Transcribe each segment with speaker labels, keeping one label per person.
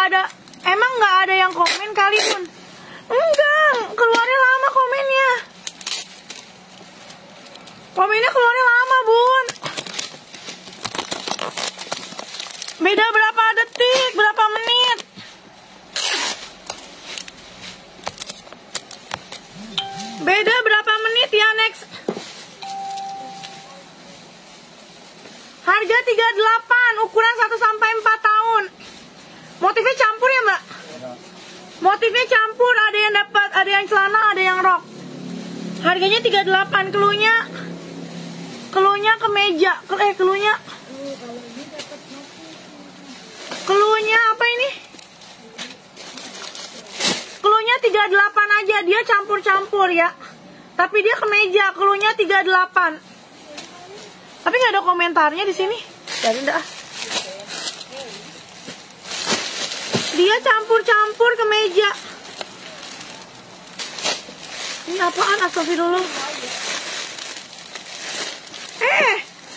Speaker 1: ada. Emang nggak ada yang komen kali Bun? Enggak, keluarnya lama komennya. Komennya keluarnya lama Bun. Beda berapa detik, berapa menit. Beda berapa menit ya. Next. Harga 38, ukuran 1 sampai 4 tahun. Motifnya campur ya Mbak? Motifnya campur, ada yang dapat, ada yang celana, ada yang rok. Harganya 38, keluhnya kemeja. Keluhnya apa ini? Keluhnya 38 aja, dia campur-campur ya. Tapi dia kemeja, keluhnya 38. Tapi nggak ada komentarnya di sini. Jadi dah. Dia campur-campur kemeja. Ini apaan? Astagfirullah.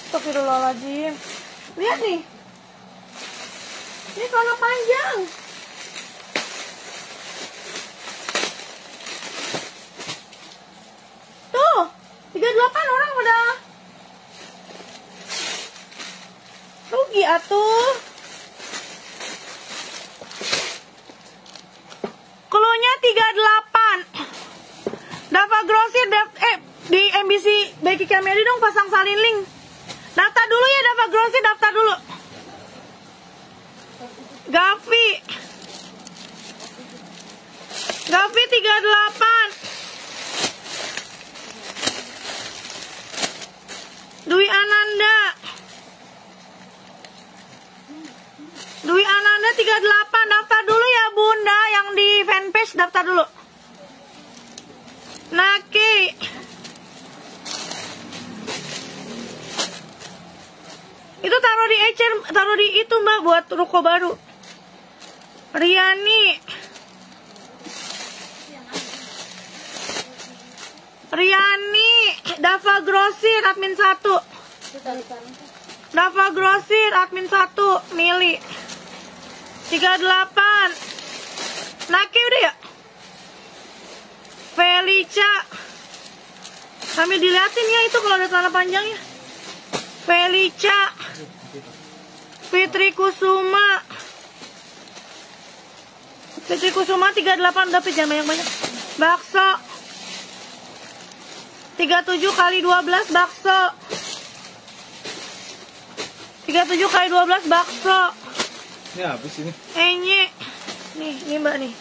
Speaker 1: Astagfirullahaladzim. Lihat nih. Ini celana panjang. Tuh, 38 orang udah. Rugi atuh. Keluhnya 38. Dava Grosir di MBC Becky Camry dong pasang salin link. Daftar dulu ya Dava Grosir, daftar dulu. Gavi 38. Dwi Ananda 38, daftar dulu ya Bunda, yang di fanpage daftar dulu. Naki itu taruh di ecer, taruh di itu Mbak buat ruko baru. Riani Dava Grosir admin 1. Dava Grosir admin 1 Mili 38. Naki udah ya? Felicia. Sambil diliatin ya itu kalau ada celana panjangnya. Felicia. Fitri Kusuma 38, tapi jangan banyak-banyak. Bakso 37 kali 12 bakso. 37 kali 12 bakso.
Speaker 2: Ini habis ini.
Speaker 1: Enye. Nih Mbak nih.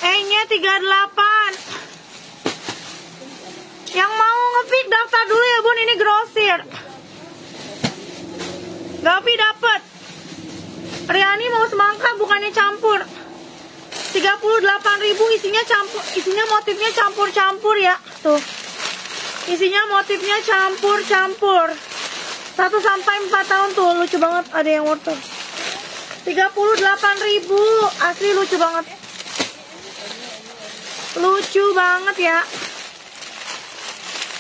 Speaker 1: Enye 38. Yang mau nge-pick daftar dulu ya Bun, ini grosir. Gavi dapet. Riani mau semangka bukannya campur. 38.000 isinya campur, isinya motifnya campur-campur ya. Tuh. Isinya motifnya campur-campur. 1 sampai 4 tahun tuh, lucu banget, ada yang wortel. 38.000, asli lucu banget. Lucu banget ya.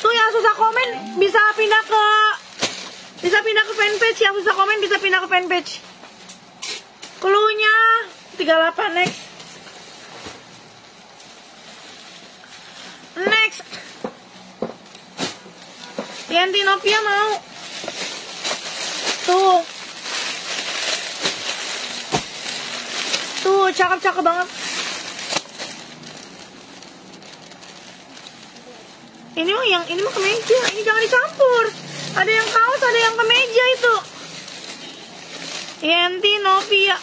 Speaker 1: Tuh yang susah komen bisa pindah ke fanpage, yang susah komen bisa pindah ke fanpage. Cluenya 38 next. Next. Yanti Novia mau. Tuh cakep-cakep banget. Ini mah kemeja, ini jangan dicampur. Ada yang kaos, ada yang kemeja itu. Yanti Novia.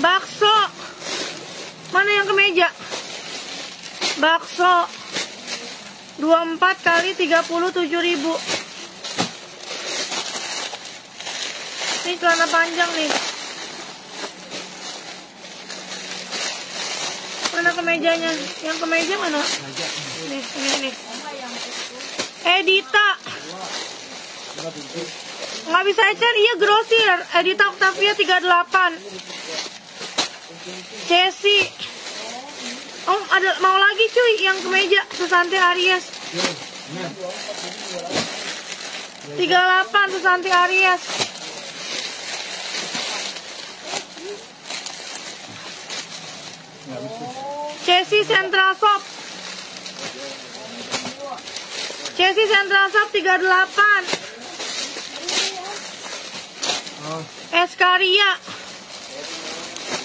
Speaker 1: Bakso. Mana yang kemeja? Bakso 24 kali 37.000. Ini celana panjang nih. Mana kemejanya? Yang kemeja mana? Nih, ini. Edita. Nggak bisa ecer, iya grosir. Edita Octavia 38. Cesi. Oh, ada mau lagi cuy yang kemeja. Susanti Aries. 38 Susanti Aries. Chelsea Central Shop. Chelsea Central Shop 38. Eskaria.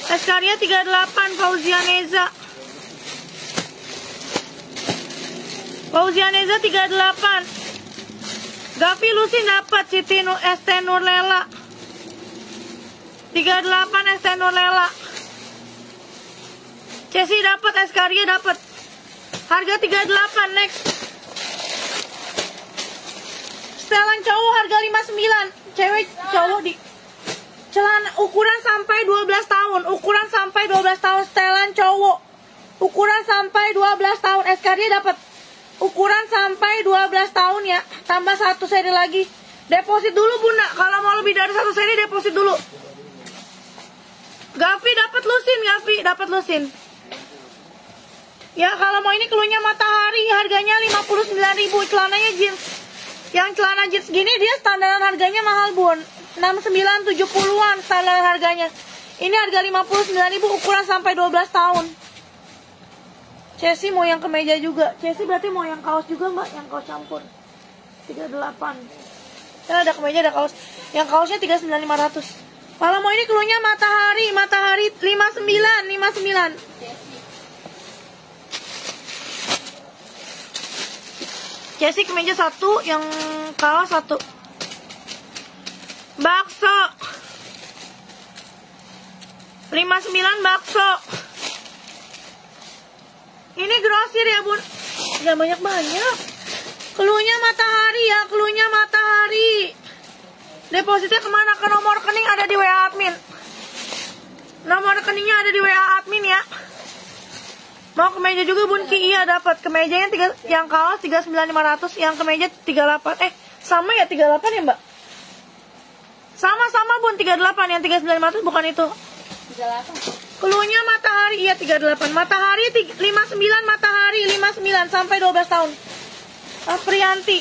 Speaker 1: Eskaria 38 Fauzianeza. Fauzianeza 38. Gavi Lucy dapat Siti ST Nurlela 38 ST Nurlela. Cesi dapat, Eskaria dapat. Harga 38. Next. Setelan cowok harga 59. Cewek cowok di celana ukuran sampai 12 tahun. Ukuran sampai 12 tahun setelan cowok. Ukuran sampai 12 tahun. Eskaria dapat. Ukuran sampai 12 tahun ya. Tambah 1 seri lagi. Deposit dulu Bunda. Kalau mau lebih dari 1 seri deposit dulu. Gavi dapat lusin, Gavi dapat lusin. Ya kalau mau ini keluarnya Matahari harganya 59.000. Celananya jeans. Yang celana jeans gini dia standaran harganya mahal Bun. 69 70-an standar harganya. Ini harga 59.000 ukuran sampai 12 tahun. Chelsea mau yang kemeja juga. Chelsea berarti mau yang kaos juga Mbak, yang kaos campur. 38. Ya ada kemeja ada kaos. Yang kaosnya 39.500. Kalau mau ini keluarnya Matahari, Matahari 59. Chelsea kemeja 1, yang kaos 1. Bakso 59 bakso. Ini grosir ya Bun. Jangan banyak-banyak. Keluarnya Matahari ya, keluarnya Matahari. Depositnya kemana? Ke nomor rekening ada di WA admin. Nomor rekeningnya ada di WA admin ya. Mau kemeja juga Bun Ki? Iya dapat. Kemejanya yang kaos 39.500, yang kemeja 38. Sama ya 38 ya Mbak? Sama-sama Bun 38, yang 39.500 bukan itu.
Speaker 3: 38.
Speaker 1: Keluarnya Matahari, iya 38. Matahari 59, Matahari 59 sampai 12 tahun. Prianti.